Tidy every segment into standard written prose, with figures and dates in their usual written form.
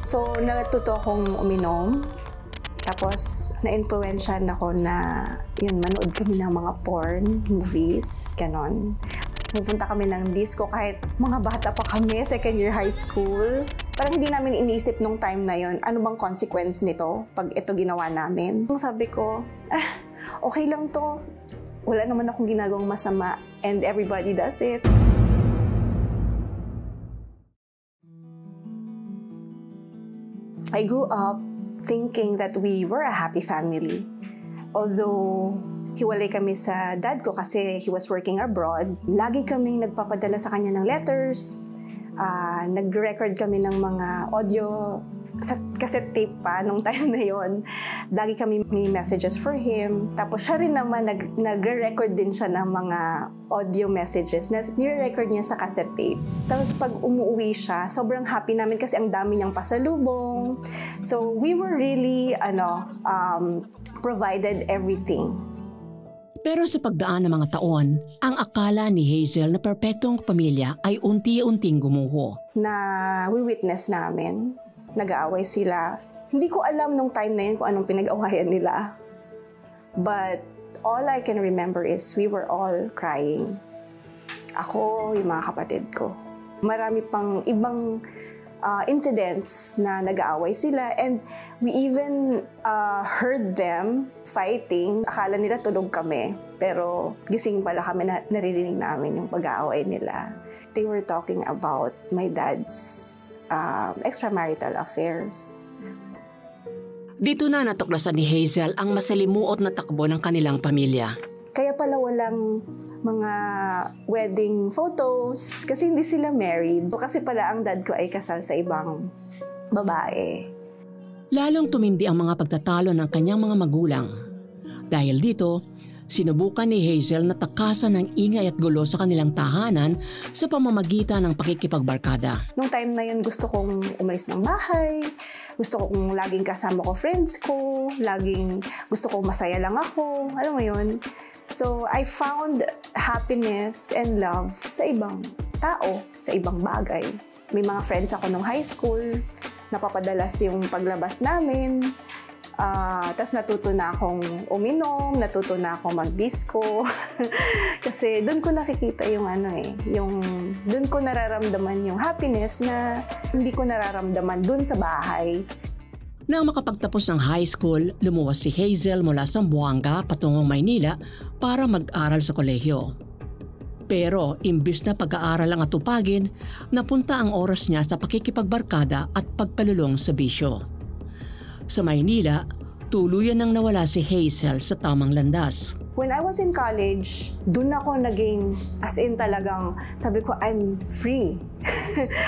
So, natuto akong uminom. Tapos, na-influensyan ako na, yun, manood kami ng mga porn, movies, ganon. Pupunta kami ng disco kahit mga bata pa kami, second year high school. Parang hindi namin iniisip nung time na yun, ano bang consequence nito pag ito ginawa namin. Sabi ko, okay lang to. Wala naman akong ginagawang masama and everybody does it. I grew up thinking that we were a happy family. Although, hiwalay kami sa dad ko kasi he was working abroad. Lagi kaming nagpapadala sa kanya ng letters. Nag-record kami ng mga audio sa cassette tape pa nung time na yon. Lagi kami may messages for him. Tapos siya rin naman nagre-record din siya ng mga audio messages na nire-record niya sa cassette tape. Tapos pag umuwi siya, sobrang happy namin kasi ang dami niyang pasalubong. So we were really provided everything. Pero sa pagdaan ng mga taon, ang akala ni Hazel na perpektong pamilya ay unti-unting gumuho. Na we-witness namin, nag-aaway sila. Hindi ko alam nung time na yun kung anong pinag-awayan nila. But all I can remember is we were all crying. Ako, yung mga kapatid ko. Marami pang ibang incidents na nag-aaway sila and we even heard them fighting. Akala nila tulog kami, pero gising pala kami na naririnig namin yung pag-aaway nila. They were talking about my dad's extramarital affairs. Dito na natuklasan ni Hazel ang masalimuot na takbo ng kanilang pamilya. Kaya pala walang mga wedding photos kasi hindi sila married. Kasi pala ang dad ko ay kasal sa ibang babae. Lalong tumindi ang mga pagtatalo ng kanyang mga magulang. Dahil dito, sinubukan ni Hazel na takasan ng ingay at gulo sa kanilang tahanan sa pamamagitan ng pakikipagbarkada. Nung time na yun, gusto kong umalis ng bahay. Gusto kong laging kasama ko friends ko. Laging gusto kong masaya lang ako. Alam mo yun? So, I found happiness and love sa ibang tao, sa ibang bagay. May mga friends ako nung high school, napapadalas yung paglabas namin. Tapos natuto na akong uminom, natuto na akong mag-disco. Kasi doon ko nakikita yung doon ko nararamdaman yung happiness na hindi ko nararamdaman doon sa bahay. Nang makapagtapos ng high school, lumuwas si Hazel mula Zamboanga patungong Maynila para mag-aral sa kolehiyo. Pero imbis na pag-aaral ang atupagin, napunta ang oras niya sa pakikipagbarkada at pagkalulong sa bisyo. Sa Maynila, tuluyan nang nawala si Hazel sa tamang landas. When I was in college, dun ako naging, as in talagang, sabi ko, I'm free.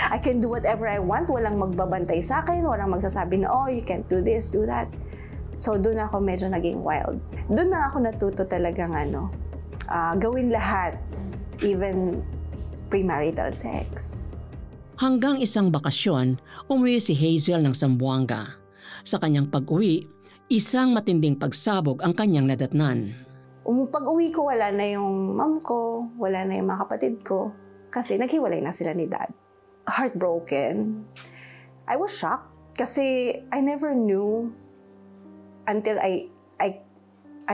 I can do whatever I want. Walang magbabantay sa akin. Walang magsasabi na, oh, you can't do this, do that. So, dun ako medyo naging wild. Dun na ako natuto talagang gawin lahat, even premarital sex. Hanggang isang bakasyon, umuwi si Hazel ng Zamboanga. Sa kanyang pag-uwi, isang matinding pagsabog ang kanyang nadatnan. Pag-uwi ko, wala na yung mom ko, wala na yung mga kapatid ko. Kasi naghiwalay na sila ni dad. Heartbroken. I was shocked kasi I never knew until I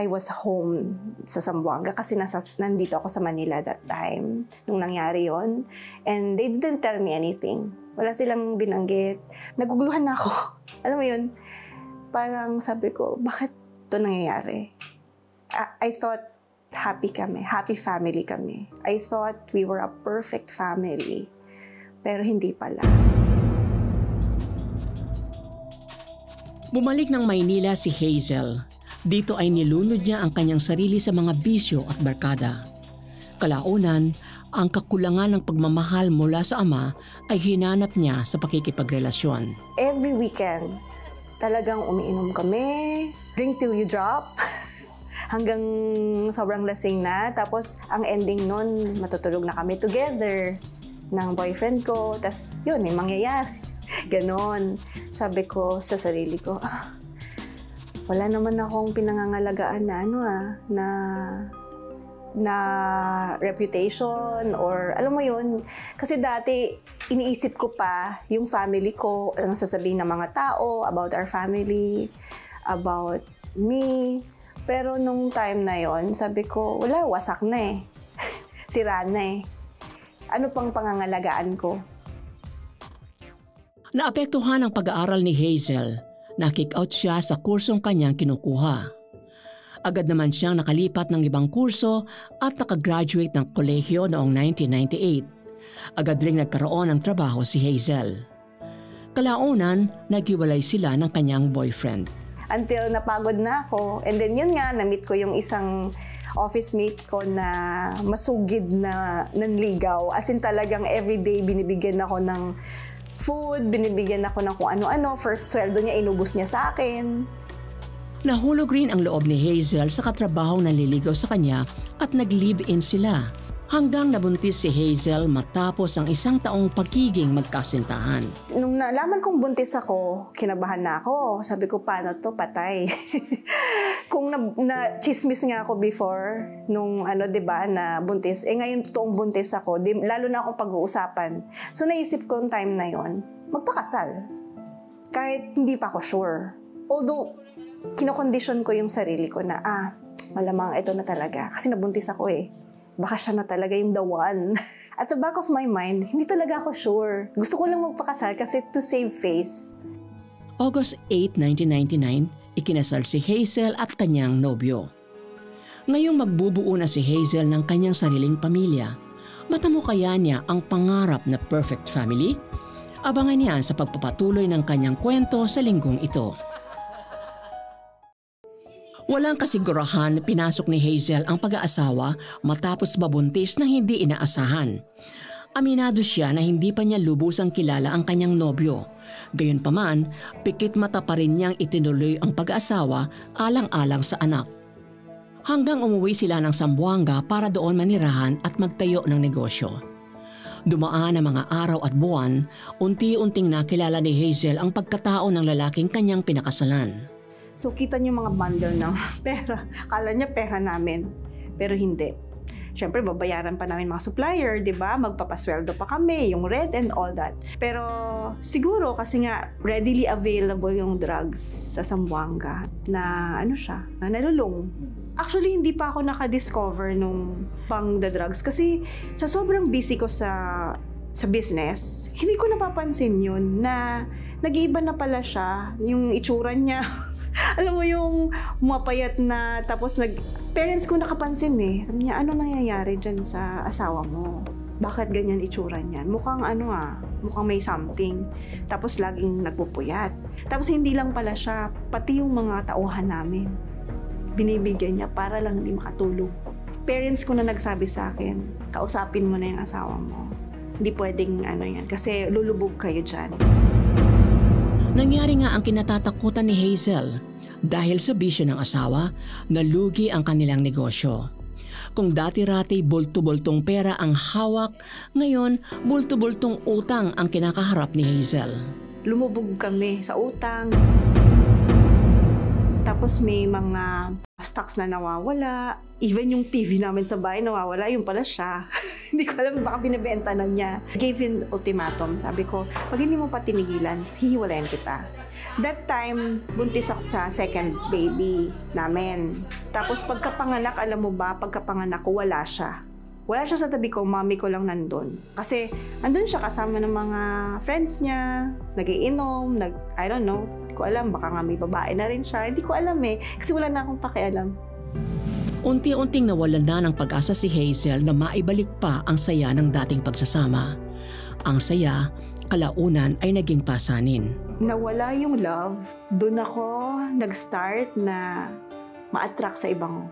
was home sa Zamboanga kasi nandito ako sa Manila that time nung nangyari yon. And they didn't tell me anything. Wala silang binanggit. Naguguluhan na ako. Alam mo yun? Parang sabi ko, bakit ito nangyayari? I thought happy kami, happy family kami. I thought we were a perfect family. Pero hindi pala. Bumalik ng Maynila si Hazel. Dito ay nilunod niya ang kanyang sarili sa mga bisyo at barkada. Kalaunan, ang kakulangan ng pagmamahal mula sa ama ay hinanap niya sa pakikipagrelasyon. Every weekend, talagang umiinom kami, drink till you drop. Hanggang sobrang lasing na. Tapos, ang ending nun, matutulog na kami together ng boyfriend ko. Tapos, yun, may mangyayari. Ganon. Sabi ko sa sarili ko, wala naman akong pinangangalagaan na na reputation or alam mo yun. Kasi dati, iniisip ko pa yung family ko, ang sasabihin ng mga tao about our family, about me. Pero nung time na yon, sabi ko, wala, wasak na eh. Sira na eh. Ano pang pangangalagaan ko? Naapektuhan ang pag-aaral ni Hazel. Na-kick out siya sa kursong kanyang kinukuha. Agad naman siyang nakalipat ng ibang kurso at nakagraduate ng kolehiyo noong 1998. Agad ring nagkaroon ng trabaho si Hazel. Kalaunan, naghiwalay sila ng kanyang boyfriend. Until napagod na ako. And then yun nga, na-meet ko yung isang office mate ko na masugid na nanligaw. As in talagang everyday binibigyan ako ng food, binibigyan ako ng kung ano-ano. First sweldo niya, inubos niya sa akin. Nahulog rin ang loob ni Hazel sa katrabahong nanliligaw sa kanya at nag-live-in sila. Hanggang nabuntis si Hazel matapos ang 1 taong pagiging magkasintahan. Nung nalaman kong buntis ako, kinabahan na ako. Sabi ko, paano to? Patay. Kung na-chismis nga ako before, nung diba, na buntis, ngayon totoong buntis ako, lalo na akong pag-uusapan. So naisip ko yung time na yon, magpakasal. Kahit hindi pa ako sure. Although, kinokondisyon ko yung sarili ko na, malamang ito na talaga. Kasi nabuntis ako eh. Baka siya na talaga yung the one. At the back of my mind, hindi talaga ako sure. Gusto ko lang magpakasal kasi to save face. August 8, 1999, ikinasal si Hazel at kanyang nobyo. Ngayong magbubuo na si Hazel ng kanyang sariling pamilya, matamo kaya niya ang pangarap na perfect family? Abangan niya sa pagpapatuloy ng kanyang kwento sa linggong ito. Walang kasigurahan pinasok ni Hazel ang pag-aasawa matapos mabuntis na hindi inaasahan. Aminado siya na hindi pa niya lubusang kilala ang kanyang nobyo. Gayunpaman, pikit mata pa rin niyang itinuloy ang pag-aasawa alang-alang sa anak. Hanggang umuwi sila ng Zamboanga para doon manirahan at magtayo ng negosyo. Dumaan ang mga araw at buwan, unti-unting nakilala ni Hazel ang pagkatao ng lalaking kanyang pinakasalan. So, kita niyo mga bundle ng pera. Akala niya pera namin, pero hindi. Siyempre, babayaran pa namin mga supplier, di ba? Magpapasweldo pa kami, yung rent and all that. Pero siguro, kasi nga, readily available yung drugs sa Zamboanga na na nalulung. Actually, hindi pa ako nakadiscover nung pang-drugs kasi sa sobrang busy ko sa business, hindi ko napapansin yun na nag-iiba na pala siya, yung itsura niya. Alam mo yung mapayat na tapos parents ko nakapansin eh. Sabi niya, ano nangyayari dyan sa asawa mo? Bakit ganyan itsura niyan? Mukhang mukhang may something. Tapos laging nagpupuyat. Tapos hindi lang pala siya, pati yung mga tauhan namin. Binibigyan niya para lang hindi makatulog. Parents ko na nagsabi sa akin, kausapin mo na yung asawa mo. Hindi pwedeng yan, kasi lulubog kayo dyan. Nangyari nga ang kinatatakutan ni Hazel. Dahil sa bisyo ng asawa, nalugi ang kanilang negosyo. Kung dati-rati bulto-bultong pera ang hawak, ngayon bulto-bultong utang ang kinakaharap ni Hazel. Lumubog kami sa utang. Tapos may mga stocks na nawawala. Even yung TV namin sa bahay nawawala, yung pala siya. Hindi ko alam, baka binibenta na niya. Gave in ultimatum. Sabi ko, pag hindi mo pa tinigilan, hihiwalayan kita. That time, buntis ako sa second baby namin. Tapos pagkapanganak, alam mo ba, pagkapanganak ko, wala siya. Wala siya sa tabi ko, mami ko lang nandun. Kasi andun siya kasama ng mga friends niya, nagiinom, I don't know. Hindi ko alam, baka nga may babae na rin siya. Hindi ko alam eh, kasi wala na akong pakialam. Unti-unting nawalan na ng pag-asa si Hazel na maibalik pa ang saya ng dating pagsasama. Ang saya, kalaunan ay naging pasanin. Nawala yung love. Doon ako nag-start na ma-attract sa ibang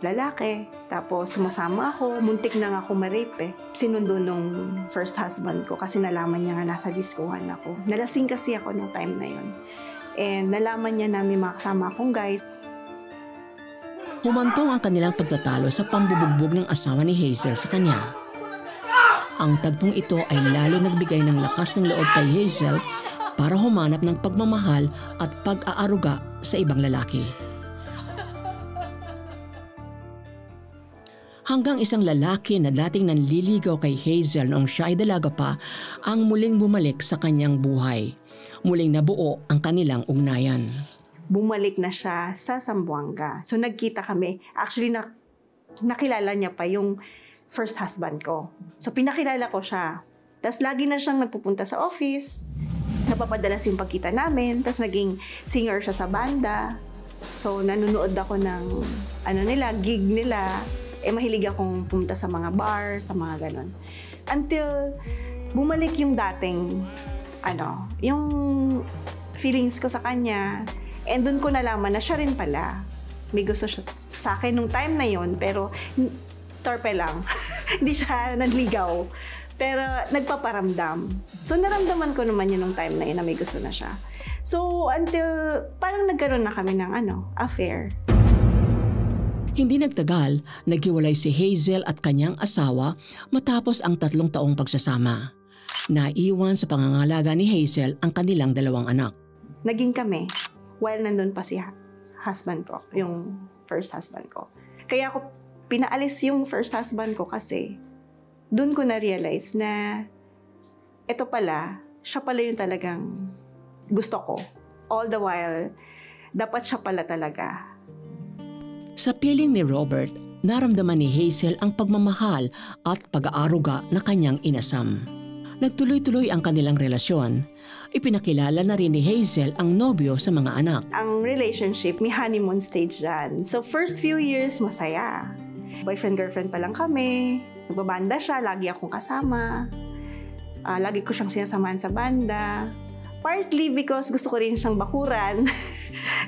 lalaki. Tapos sumasama ako, muntik na nga ako ma-rape eh. Sinundo nung first husband ko kasi nalaman niya nga nasa diskuhan ako. Nalasing kasi ako nung time na yun. And nalaman niya na may mga kasama akong guys. Humantong ang kanilang pagtatalo sa pambubugbog ng asawa ni Hazel sa kanya. Ang tagpong ito ay lalo nagbigay ng lakas ng loob kay Hazel para humanap ng pagmamahal at pag-aaruga sa ibang lalaki. Hanggang isang lalaki na dating nanliligaw kay Hazel noong siya ay dalaga pa ang muling bumalik sa kanyang buhay. Muling nabuo ang kanilang ugnayan. Bumalik na siya sa Zamboanga. So nagkita kami. Actually, nakilala niya pa yung first husband ko. So pinakilala ko siya. Tapos lagi na siyang nagpupunta sa office. Napapadalas yung pagkita namin. Tapos naging singer siya sa banda. So nanonood ako ng gig nila. Mahilig akong pumunta sa mga bar, sa mga ganon. Until bumalik yung dating, yung feelings ko sa kanya. And dun ko nalaman na siya rin pala. May gusto siya sa akin nung time na yon, pero torpe lang. Hindi siya nanligaw. Pero nagpaparamdam. So naramdaman ko naman yun nung time na yun na may gusto na siya. So until parang nagkaroon na kami ng affair. Hindi nagtagal, naghiwalay si Hazel at kanyang asawa matapos ang 3 taong pagsasama. Naiwan sa pangangalaga ni Hazel ang kanilang 2 anak. Naging kami while nandun pa si husband ko, yung first husband ko. Kaya ako pinaalis yung first husband ko kasi doon ko na-realize na ito pala, siya pala yung talagang gusto ko. All the while, dapat siya pala talaga. Sa piling ni Robert, naramdaman ni Hazel ang pagmamahal at pag-aaruga na kanyang inasam. Nagtuloy-tuloy ang kanilang relasyon. Ipinakilala na rin ni Hazel ang nobyo sa mga anak. Ang relationship, may honeymoon stage dyan. So first few years, masaya. Boyfriend-girlfriend pa lang kami. Nagbabanda siya, lagi akong kasama. Lagi ko siyang sinasamahan sa banda. Partly because gusto ko rin siyang bakuran.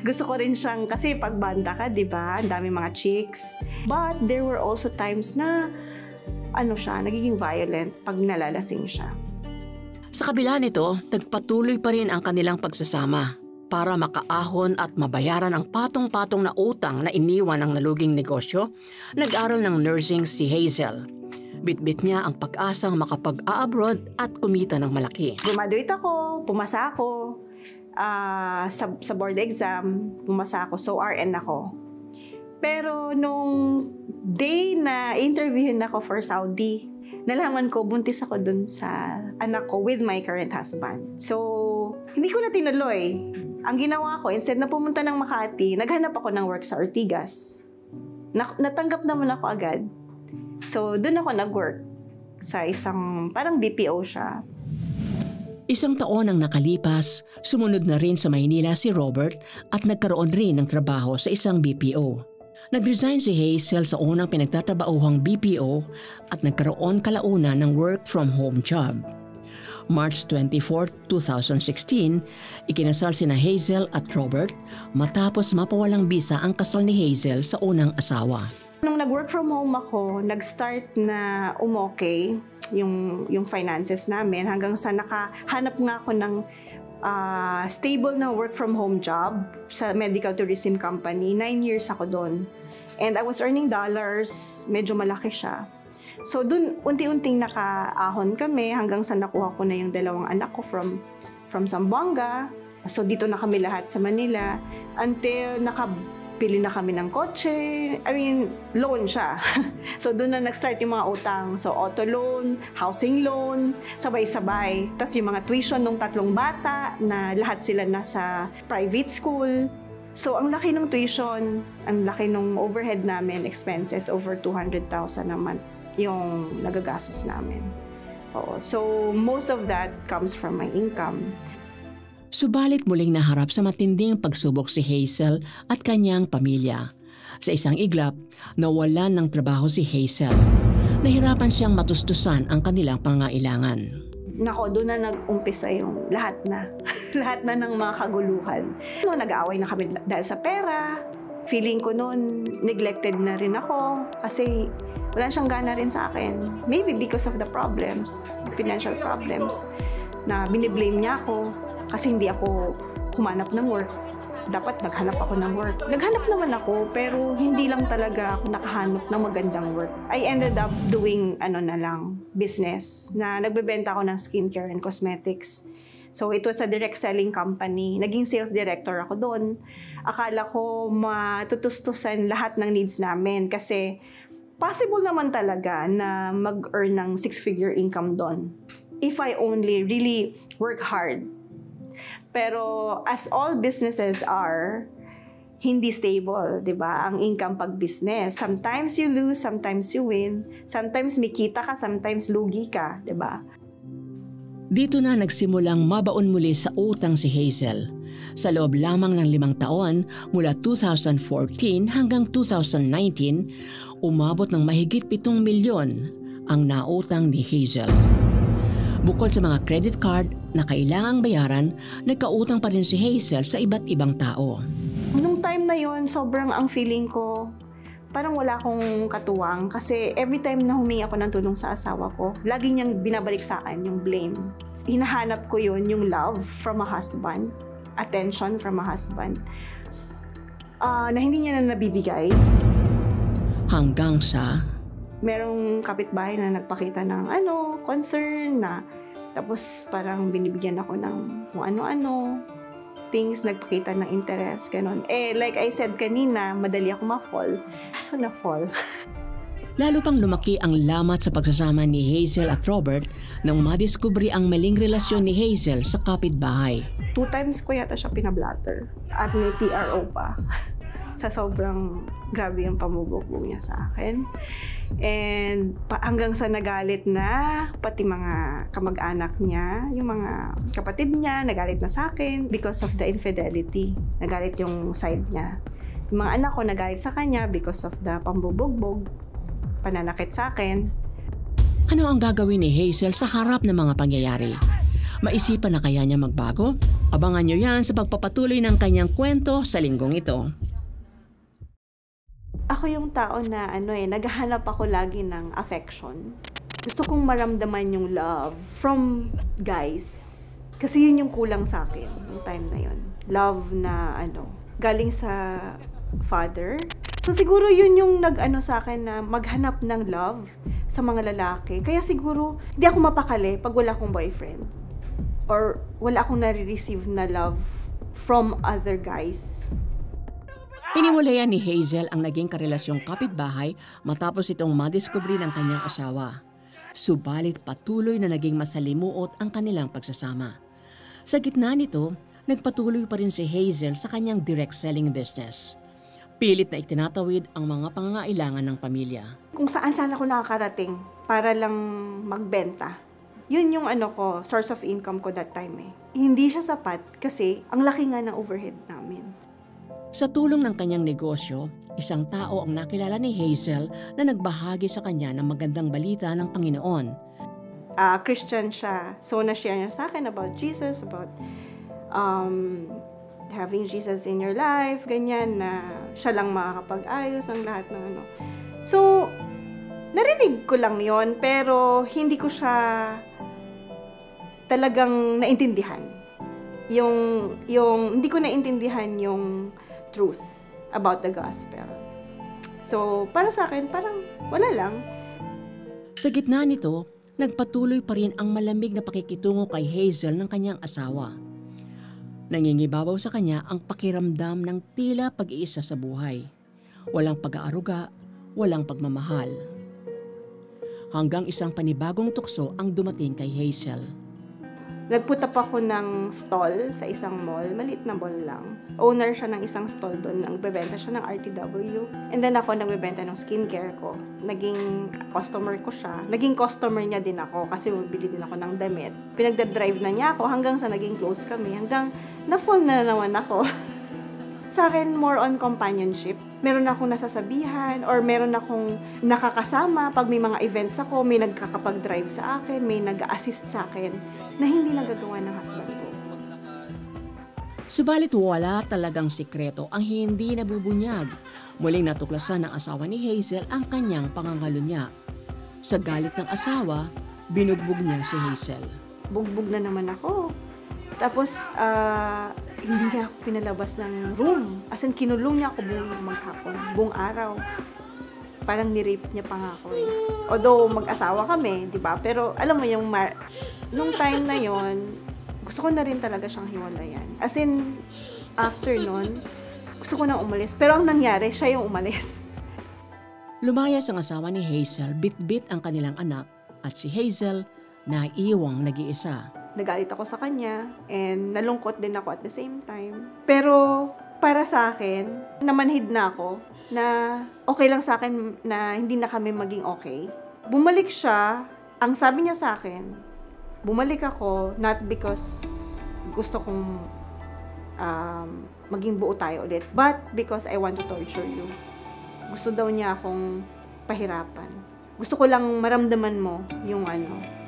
Gusto ko rin siyang, kasi pag banda ka, di ba? Ang dami mga chicks. But there were also times na, nagiging violent pag nalalasing siya. Sa kabila nito, nagpatuloy pa rin ang kanilang pagsasama para makaahon at mabayaran ang patong-patong na utang na iniwan ng naluging negosyo. Nag-aral ng nursing si Hazel. Bitbit niya ang pag-asang makapag-a-abroad at kumita ng malaki. Graduate ako, pumasa ako. Sa board exam, pumasa ako. So, RN ako. Pero nung day na interviewin ako for Saudi, nalaman ko, buntis ako dun sa anak ko with my current husband. So, hindi ko na tinuloy. Ang ginawa ko, instead na pumunta ng Makati, naghanap ako ng work sa Ortigas. Natanggap naman ako agad. So, dun ako nag-work sa isang, parang BPO siya. 1 taon ang nakalipas, sumunod na rin sa Maynila si Robert at nagkaroon rin ng trabaho sa isang BPO. Nag-resign si Hazel sa unang pinagtatrabahuhang BPO at nagkaroon kalaunan ng work-from-home job. March 24, 2016, ikinasal sina Hazel at Robert matapos mapawalang bisa ang kasal ni Hazel sa unang asawa. Nung nag-work from home ako, nag-start na umokay yung finances namin hanggang sa nakahanap nga ako ng stable na work from home job sa medical tourism company. 9 years ako doon. And I was earning dollars, medyo malaki siya. So dun unti-unting nakaahon kami hanggang sa nakuha ko na yung 2 anak ko from Zamboanga. So dito na kami lahat sa Manila until nakapili na kami ng kotse. Loan siya. So doon na nag-start yung mga utang. So auto loan, housing loan, sabay-sabay. Tapos yung mga tuition ng 3 bata na lahat sila nasa private school. So ang laki ng tuition, ang laki ng overhead namin, expenses, over 200,000 a month yung nagagastos namin. Oo. So most of that comes from my income. Subalit muling naharap sa matinding pagsubok si Hazel at kanyang pamilya. Sa isang iglap, nawalan ng trabaho si Hazel. Nahirapan siyang matustusan ang kanilang pangailangan. Nako, doon na nag-umpisa yung lahat na. Lahat na ng mga kaguluhan. Nag-aaway na kami dahil sa pera. Feeling ko noon, neglected na rin ako kasi wala siyang gana rin sa akin. Maybe because of the problems, financial problems, na biniblame niya ako kasi hindi ako humanap ng work. Dapat naghanap ako ng work. Naghanap naman ako, pero hindi lang talaga ako nakahanap ng magandang work. I ended up doing business na nagbebenta ako ng skincare and cosmetics. So it was a direct selling company. Naging sales director ako doon. Akala ko matutustusan lahat ng needs namin kasi Possible naman talaga na mag-earn ng 6-figure income doon if I only really work hard. Pero as all businesses are, hindi stable, di ba? Ang income pag business. Sometimes you lose, sometimes you win. Sometimes may kita ka, sometimes lugi ka, di ba? Dito na nagsimulang mabaon muli sa utang si Hazel. Sa loob lamang ng 5 taon, mula 2014 hanggang 2019, umabot ng mahigit 7 milyon ang nautang ni Hazel. Bukod sa mga credit card na kailangang bayaran, nagkautang pa rin si Hazel sa iba't ibang tao. Nung time na yon, sobrang ang feeling ko, parang wala akong katuwang kasi every time na humingi ako ng tulong sa asawa ko, lagi niyang binabalik sa akin yung blame. Hinahanap ko yun, yung love from a husband, attention from a husband, na hindi niya na nabibigay. Hanggang sa merong kapitbahay na nagpakita ng concern na tapos parang binibigyan ako ng kung ano-ano, things, nagpakita ng interest, ganun. Like I said kanina, madali ako ma-fall. So, na-fall. lalo pang lumaki ang lamat sa pagsasama ni Hazel at Robert nang madiskubre ang maling relasyon ni Hazel sa kapitbahay. 2 times ko yata siya pinablatter at may TRO pa. Sa sobrang grabe yung pamubugbog niya sa akin. And hanggang sa nagalit na, pati mga kamag-anak niya, yung mga kapatid niya, nagalit na sa akin because of the infidelity. Nagalit yung side niya. Yung mga anak ko nagalit sa kanya because of the pambubugbog, pananakit sa akin. Ano ang gagawin ni Hazel sa harap ng mga pangyayari? Maisipan na kaya niya magbago? Abangan niyo yan sa pagpapatuloy ng kanyang kwento sa linggong ito. Ako yung tao na naghahanap ako lagi ng affection. Gusto kong maramdaman yung love from guys. Kasi yun yung kulang sa akin yung time na yun. Love na galing sa father. So siguro yun yung sa akin na maghanap ng love sa mga lalaki. Kaya siguro hindi ako mapakali pag wala akong boyfriend. Or wala akong nare-receive na love from other guys. Hiniwalayan ni Hazel ang naging karelasyong kapitbahay matapos itong madiskubre ng kanyang asawa. Subalit patuloy na naging masalimuot ang kanilang pagsasama. Sa gitna nito, nagpatuloy pa rin si Hazel sa kanyang direct selling business. Pilit na itinatawid ang mga pangangailangan ng pamilya. Kung saan ako nakakarating para lang magbenta. Yun yung source of income ko that time Hindi siya sapat kasi ang laki nga ng overhead namin. Sa tulong ng kanyang negosyo, isang tao ang nakilala ni Hazel na nagbahagi sa kanya ng magandang balita ng Panginoon. Christian siya. So, na-share niya sa akin about Jesus, about having Jesus in your life, ganyan, na siya lang makakapag-ayos ang lahat ng So, narinig ko lang yon pero hindi ko siya talagang naintindihan. Hindi ko naintindihan yung truth about the gospel. So, para sa akin, parang wala lang. Sa gitna nito, nagpatuloy pa rin ang malamig na pakikitungo kay Hazel ng kanyang asawa. Nangingibabaw sa kanya ang pakiramdam ng tila pag-iisa sa buhay. Walang pag-aaruga, walang pagmamahal. Hanggang isang panibagong tukso ang dumating kay Hazel. Nagput up ako ng stall sa isang mall, maliit na mall lang. Owner siya ng isang stall doon, nagbebenta siya ng RTW. And then ako nagbebenta ng skincare ko. Naging customer ko siya. Naging customer niya din ako kasi bumibili din ako ng damit. Pinagdadrive na niya ako hanggang sa naging close kami. Hanggang na-fall na naman ako. Sa akin, more on companionship. Meron akong nasasabihan or meron akong nakakasama pag may mga events ako, may nagkakapag-drive sa akin, may nag-assist sa akin na hindi nagagawa ng husband ko. Subalit wala talagang sikreto ang hindi nabubunyag. Muling natuklasan ng asawa ni Hazel ang kanyang pangangalunya. Sa galit ng asawa, binugbog niya si Hazel. Bugbog na naman ako. Tapos, hindi niya ako pinalabas ng room. As in, kinulong niya ako buong maghapon, buong araw. Parang ni-rape niya pa nga ako Although, mag-asawa kami, di ba? Pero, alam mo yung, nung time na yon, gusto ko na rin talaga siyang hiwalayan. As in, after nun, gusto ko nang umalis. Pero ang nangyari, siya yung umalis. Lumayas ang asawa ni Hazel, bit-bit ang kanilang anak at si Hazel naiiwang nag-iisa. Nagalit ako sa kanya and nalungkot din ako at the same time. Pero para sa akin, namanhid na ako na okay lang sa akin na hindi na kami maging okay. Bumalik siya, ang sabi niya sa akin, bumalik ako not because gusto kong maging buo tayo ulit, but because I want to torture you. Gusto daw niya akong pahirapan. Gusto ko lang maramdaman mo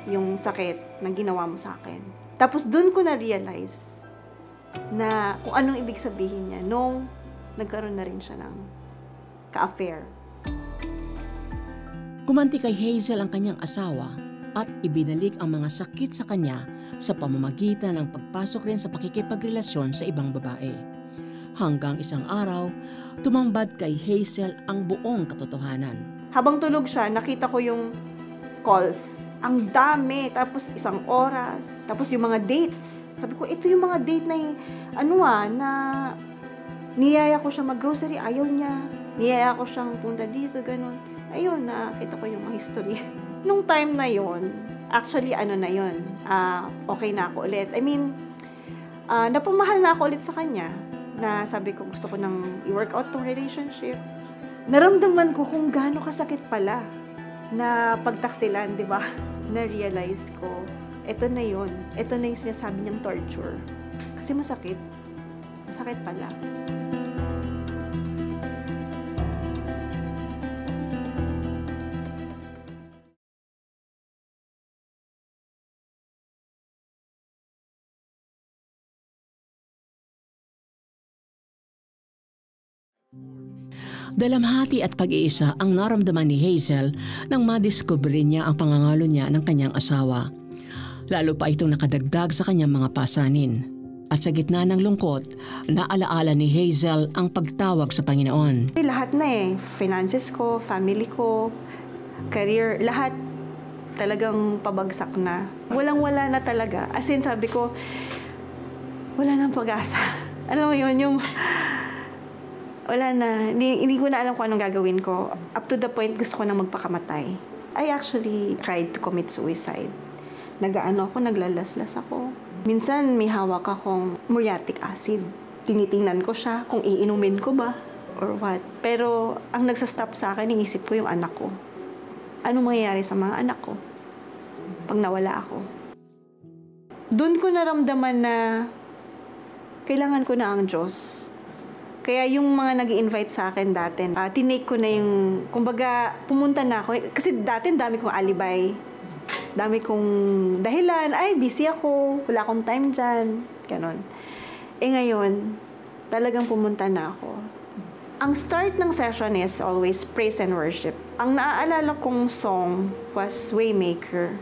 yung sakit na ginawa mo sa akin. Tapos dun ko na-realize na kung anong ibig sabihin niya nung nagkaroon na rin siya ng ka-affair. Gumanti kay Hazel ang kanyang asawa at ibinalik ang mga sakit sa kanya sa pamamagitan ng pagpasok rin sa pakikipagrelasyon sa ibang babae. Hanggang isang araw, tumambad kay Hazel ang buong katotohanan. Habang tulog siya, nakita ko yung calls. Ang dami, tapos 1 oras, tapos yung mga dates. Sabi ko, ito yung mga date na na niyaya ko siya mag-grocery, ayaw niya. Niyaya ko siyang punta dito, ganun. Ayun, nakita ko yung mga history. Nung time na yon, actually, okay na ako ulit. I mean, napamahal na ako ulit sa kanya. Na sabi ko, gusto ko nang i-work out tong relationship. Naramdaman ko kung gaano kasakit pala na pagtaksilan, di ba? Na-realize ko, ito na yun. Ito na yung sinasabi niyang torture. Kasi masakit. Masakit pala. Dalamhati at pag-iisa ang naramdaman ni Hazel nang madiskubre niya ang pangangalo niya ng kanyang asawa. Lalo pa itong nakadagdag sa kanyang mga pasanin. At sa gitna ng lungkot, naalaala ni Hazel ang pagtawag sa Panginoon. Lahat na finances ko, family ko, career, lahat talagang pabagsak na. Walang-wala na talaga. As in, sabi ko, wala nang pag-asa. Alam mo yun, yung wala na. Hindi ko na alam kung anong gagawin ko. Up to the point, gusto ko na magpakamatay. I actually tried to commit suicide. Naglalaslas ako. Minsan, may hawak akong muriatic acid. Tinitingnan ko siya kung iinumin ko ba or what. Pero, ang nagsastop sa akin, iisip ko yung anak ko. Ano mangyayari sa mga anak ko pag nawala ako? Doon ko naramdaman na kailangan ko na ang Diyos. Kaya yung mga nag-i-invite sa akin dati, tinake ko na yung, kumbaga, pumunta na ako. Kasi dati dami kong alibay. Dami kong dahilan. Ay, busy ako. Wala akong time dyan. Ganon. Ngayon, talagang pumunta na ako. Ang start ng session is always praise and worship. Ang naaalala kong song was Waymaker.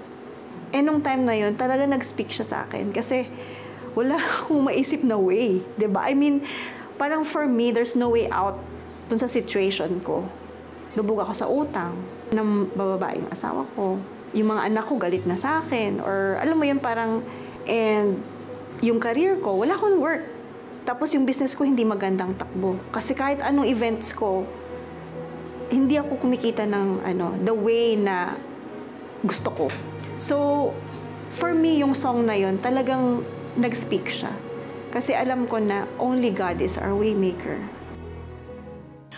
Nung time na yun, talaga nag-speak siya sa akin. Kasi wala akong maisip na way. Diba? I mean, parang for me, there's no way out dun sa situation ko. Lubog ako sa utang, nang bababa yung asawa ko. Yung mga anak ko galit na sa akin. Or alam mo yun, parang, and yung career ko, wala akong work. Tapos yung business ko hindi magandang takbo. Kasi kahit anong events ko, hindi ako kumikita ng the way na gusto ko. So, for me, yung song na yun, talagang nag-speak siya. Kasi alam ko na only God is our waymaker.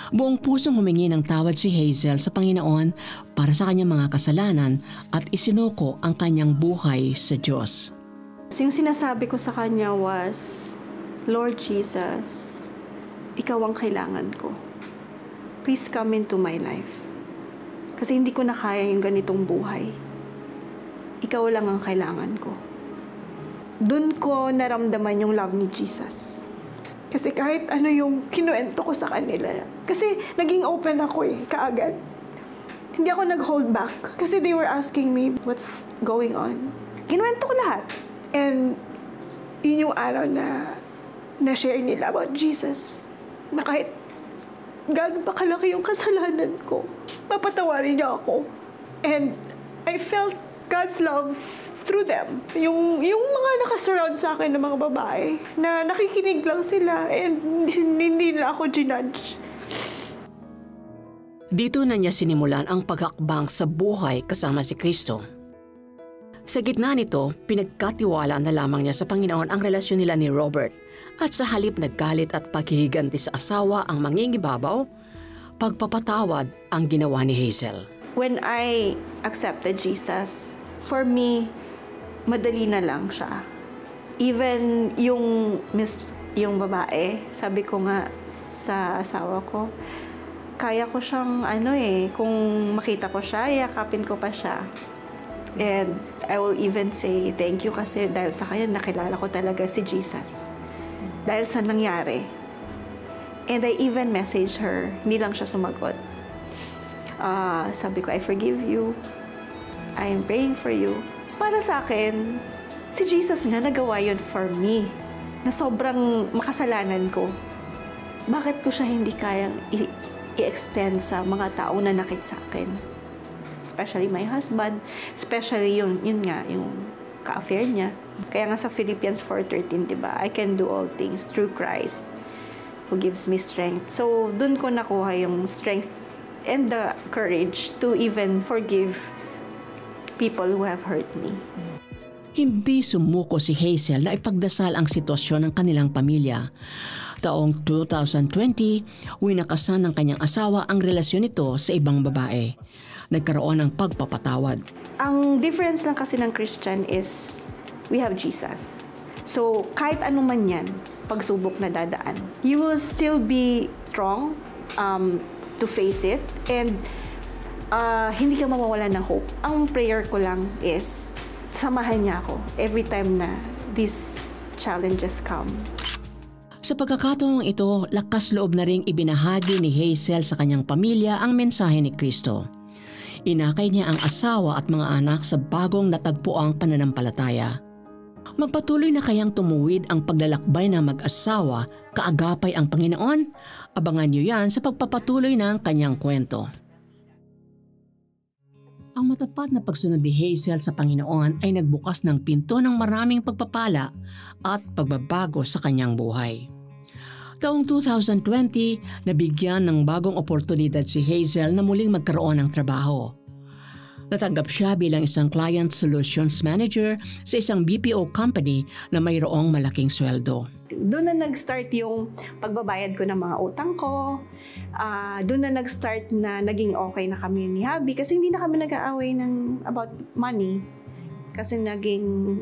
Buong pusong humingi ng tawad si Hazel sa Panginoon para sa kanyang mga kasalanan at isinuko ang kanyang buhay sa Diyos. So, yung sinasabi ko sa kanya was, Lord Jesus, Ikaw ang kailangan ko. Please come into my life. Kasi hindi ko na kaya yung ganitong buhay. Ikaw lang ang kailangan ko. Doon ko naramdaman yung love ni Jesus. Kasi kahit ano yung kinuwento ko sa kanila. Kasi naging open ako kaagad. Hindi ako nag-hold back. Kasi they were asking me, what's going on? Kinuwento ko lahat. And yun yung araw na na-share nila about Jesus. Na kahit gaano pa kalaki yung kasalanan ko, papatawarin niya ako. And I felt God's love through them. Yung mga nakasurround sa akin ng mga babae, na nakikinig lang sila and hindi nila ako ginudge. Dito na niya sinimulan ang paghakbang sa buhay kasama si Kristo. Sa gitna nito, pinagkatiwala na lamang niya sa Panginoon ang relasyon nila ni Robert at sa halip naggalit at paghihiganti sa asawa ang mangingibabaw, pagpapatawad ang ginawa ni Hazel. When I accepted Jesus, for me, madali na lang siya. Even yung babae, sabi ko nga sa asawa ko, kaya ko siyang kung makita ko siya, yakapin ko pa siya. And I will even say thank you kasi dahil sa kanya nakilala ko talaga si Jesus. Dahil sa nangyari. And I even messaged her, hindi lang siya sumagot. Sabi ko, I forgive you. I am praying for you. Para sa akin, si Jesus nga nagawa yun for me. Na sobrang makasalanan ko. Bakit ko siya hindi kayang i-extend sa mga taong nanakit sa akin? Especially my husband, especially yung ka-affair niya. Kaya nga sa Philippians 4:13, diba? I can do all things through Christ who gives me strength. So, dun ko nakuha yung strength and the courage to even forgive people who have hurt me. Hindi sumuko si Hazel na ipagdasal ang sitwasyon ng kanilang pamilya. Taong 2020, winakasan ng kanyang asawa ang relasyon nito sa ibang babae. Nagkaroon ng pagpapatawad. Ang difference lang kasi ng Christian is we have Jesus. So, kahit ano man yan, pagsubok na dadaan, you will still be strong to face it and hindi ka mawawalan ng hope. Ang prayer ko lang is samahan niya ako every time na these challenges come. Sa pagkakataong ito, lakas loob na ring ibinahagi ni Hazel sa kanyang pamilya ang mensahe ni Kristo. Inakay niya ang asawa at mga anak sa bagong natagpuang pananampalataya. Magpatuloy na kayang tumuwid ang paglalakbay ng mag-asawa, kaagapay ang Panginoon? Abangan niyo yan sa pagpapatuloy ng kanyang kwento. Ang matapat na pagsunod ni Hazel sa Panginoon ay nagbukas ng pinto ng maraming pagpapala at pagbabago sa kanyang buhay. Taong 2020, nabigyan ng bagong oportunidad si Hazel na muling magkaroon ng trabaho. Natanggap siya bilang isang Client Solutions Manager sa isang BPO company na mayroong malaking sweldo. Doon na nag-start yung pagbabayad ko ng mga utang ko. Doon na nag-start na naging okay na kami ni Habi kasi hindi na kami nag-aaway about money. Kasi naging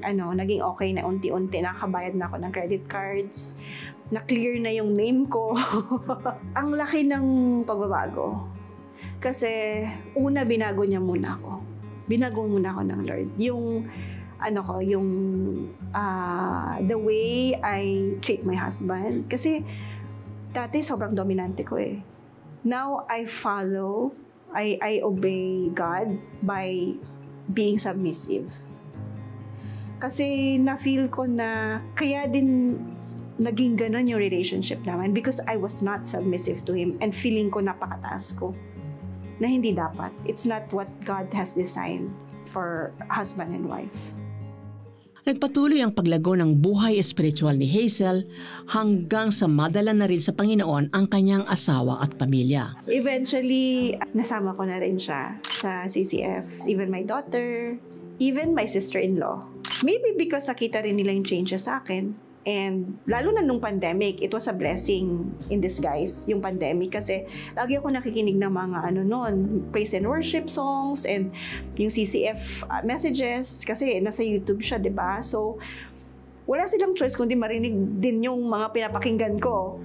okay na unti-unti. Nakabayad na ako ng credit cards. Na-clear na yung name ko. Ang laki ng pagbabago. Kasi una, binago niya muna ako. Binago muna ako ng Lord. The way I treat my husband. Kasi dati sobrang dominante ko eh. Now, I obey God by being submissive. Kasi na-feel ko na kaya din naging ganon yung relationship naman because I was not submissive to Him and feeling ko napakataas ko na hindi dapat. It's not what God has designed for husband and wife. Nagpatuloy ang paglago ng buhay espiritual ni Hazel hanggang sa madala na rin sa Panginoon ang kanyang asawa at pamilya. Eventually, nasama ko na rin siya sa CCF. Even my daughter, even my sister-in-law. Maybe because nakita rin nila yung changes sa akin. And lalo na nung pandemic, it was a blessing in disguise, yung pandemic. Kasi lagi ako nakikinig ng mga praise and worship songs and yung CCF messages. Kasi nasa YouTube siya, diba? So, wala silang choice kundi marinig din yung mga pinapakinggan ko.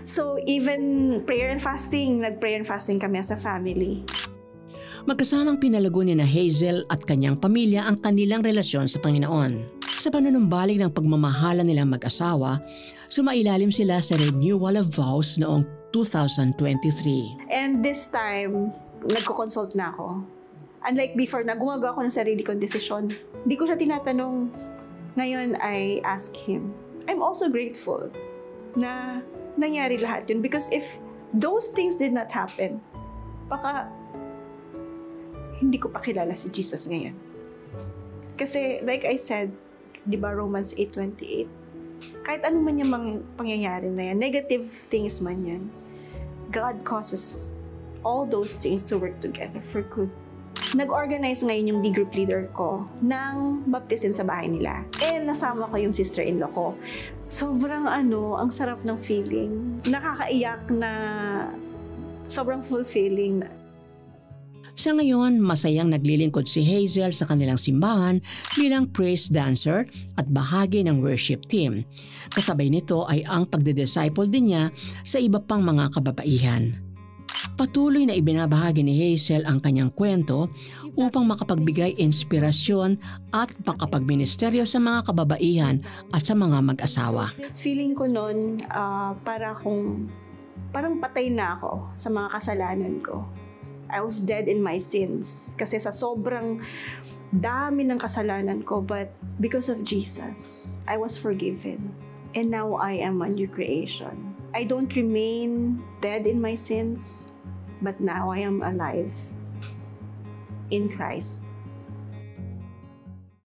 So, even prayer and fasting, nag-prayer and fasting kami as a family. Magkasamang pinalago ni na Hazel at kanyang pamilya ang kanilang relasyon sa Panginoon. Sa panunumbalik ng pagmamahala nilang mag-asawa, sumailalim sila sa renewal of vows noong 2023. And this time, nagko-consult na ako. Unlike before, na gumagawa ako ng sarili kong desisyon. Hindi ko siya tinatanong. Ngayon, I ask him. I'm also grateful na nangyari lahat yun. Because if those things did not happen, baka hindi ko pa kilala si Jesus ngayon. Kasi like I said, di ba Romans 8:28, kahit ano man yung mga pangyayari na yan, negative things man yan, God causes all those things to work together for good. Nag-organize ngayon yung D-group leader ko ng baptism sa bahay nila. And nasama ko yung sister-in-law ko. Sobrang ang sarap ng feeling. Nakakaiyak na sobrang fulfilling. Sa ngayon, masayang naglilingkod si Hazel sa kanilang simbahan bilang praise dancer at bahagi ng worship team. Kasabay nito ay ang pagdedisciple din niya sa iba pang mga kababaihan. Patuloy na ibinabahagi ni Hazel ang kanyang kwento upang makapagbigay inspirasyon at makapagministeryo sa mga kababaihan at sa mga mag-asawa. Feeling ko noon, parang patay na ako sa mga kasalanan ko. I was dead in my sins kasi sa sobrang dami ng kasalanan ko, but because of Jesus, I was forgiven. And now I am a new creation. I don't remain dead in my sins, but now I am alive in Christ.